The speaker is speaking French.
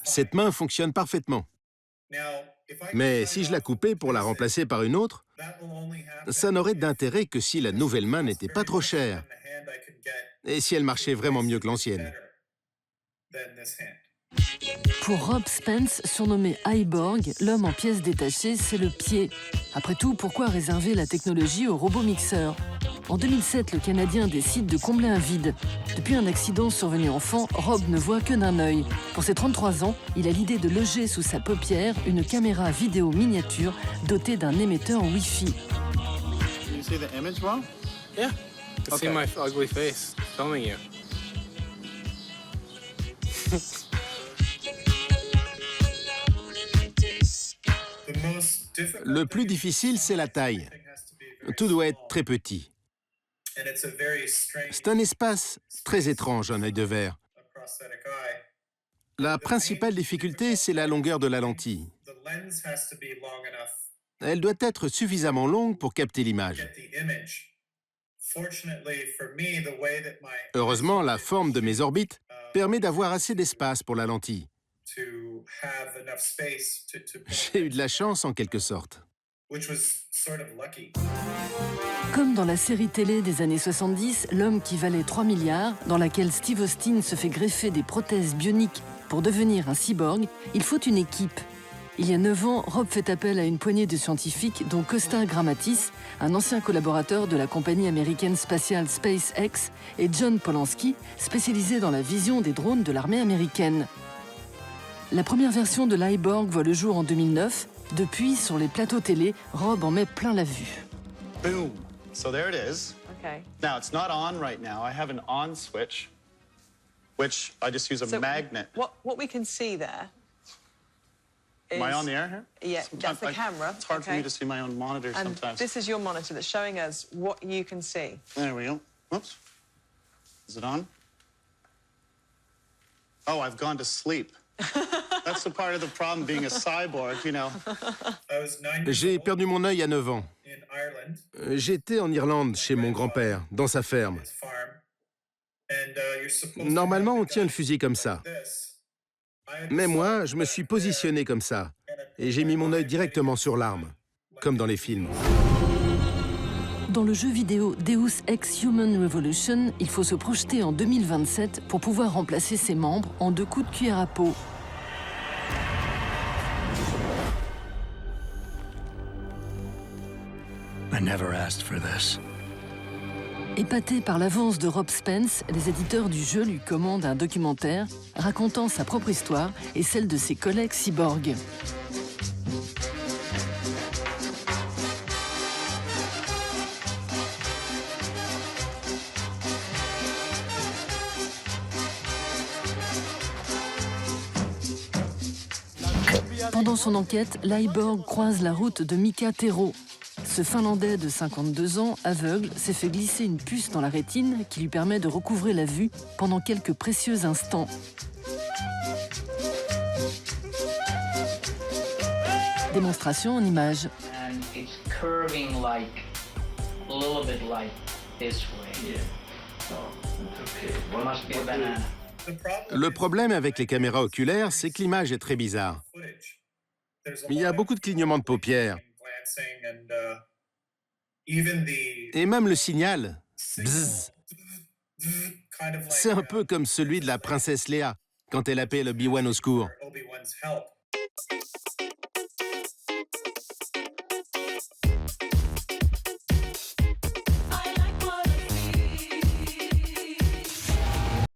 Cette main fonctionne parfaitement. Mais si je la coupais pour la remplacer par une autre, ça n'aurait d'intérêt que si la nouvelle main n'était pas trop chère et si elle marchait vraiment mieux que l'ancienne. Pour Rob Spence, surnommé Iborg, l'homme en pièces détachées, c'est le pied. Après tout, pourquoi réserver la technologie au robot mixeur? En 2007, le Canadien décide de combler un vide. Depuis un accident survenu enfant, Rob ne voit que d'un œil. Pour ses 33 ans, il a l'idée de loger sous sa paupière une caméra vidéo miniature dotée d'un émetteur Wi-Fi. You see the image, Ron? Yeah. I see my ugly face filming you. Le plus difficile, c'est la taille. Tout doit être très petit. C'est un espace très étrange, un œil de verre. La principale difficulté, c'est la longueur de la lentille. Elle doit être suffisamment longue pour capter l'image. Heureusement, la forme de mes orbites permet d'avoir assez d'espace pour la lentille. J'ai eu de la chance en quelque sorte. Comme dans la série télé des années 70, L'homme qui valait 3 milliards, dans laquelle Steve Austin se fait greffer des prothèses bioniques pour devenir un cyborg, il faut une équipe. Il y a 9 ans, Rob fait appel à une poignée de scientifiques, dont Costa Grammatis, un ancien collaborateur de la compagnie américaine spatiale SpaceX, et John Polanski, spécialisé dans la vision des drones de l'armée américaine. La première version de l'Iborg voit le jour en 2009. Depuis, sur les plateaux télé, Rob en met plein la vue. Boom. So there it is. Okay. Now, it's not on right now. I have an on switch, which I just use a magnet. What we can see there is... Am I on the air here? Yeah, that's the camera. It's hard for me to see my own monitor and sometimes. this is your monitor that's showing us what you can see. There we go. Whoops. Is it on? Oh, I've gone to sleep. That's the part of the problem being a cyborg, you know. J'ai perdu mon œil à 9 ans. J'étais en Irlande, chez mon grand-père, dans sa ferme. Normalement, on tient le fusil comme ça. Mais moi, je me suis positionné comme ça. Et j'ai mis mon œil directement sur l'arme, comme dans les films. Dans le jeu vidéo Deus Ex Human Revolution, il faut se projeter en 2027 pour pouvoir remplacer ses membres en 2 coups de cuillère à peau. I never asked for this. Épaté par l'avance de Rob Spence, les éditeurs du jeu lui commandent un documentaire racontant sa propre histoire et celle de ses collègues cyborgs. Pendant son enquête, l'Iborg croise la route de Mika Tero. Ce Finlandais de 52 ans, aveugle, s'est fait glisser une puce dans la rétine qui lui permet de recouvrer la vue pendant quelques précieux instants. Démonstration en images. And it's curving like a little bit like this way. Yeah. So, okay. What must be a banana? Le problème avec les caméras oculaires, c'est que l'image est très bizarre. Il y a beaucoup de clignements de paupières. Et même le signal, bzzz, c'est un peu comme celui de la princesse Léa quand elle appelle Obi-Wan au secours.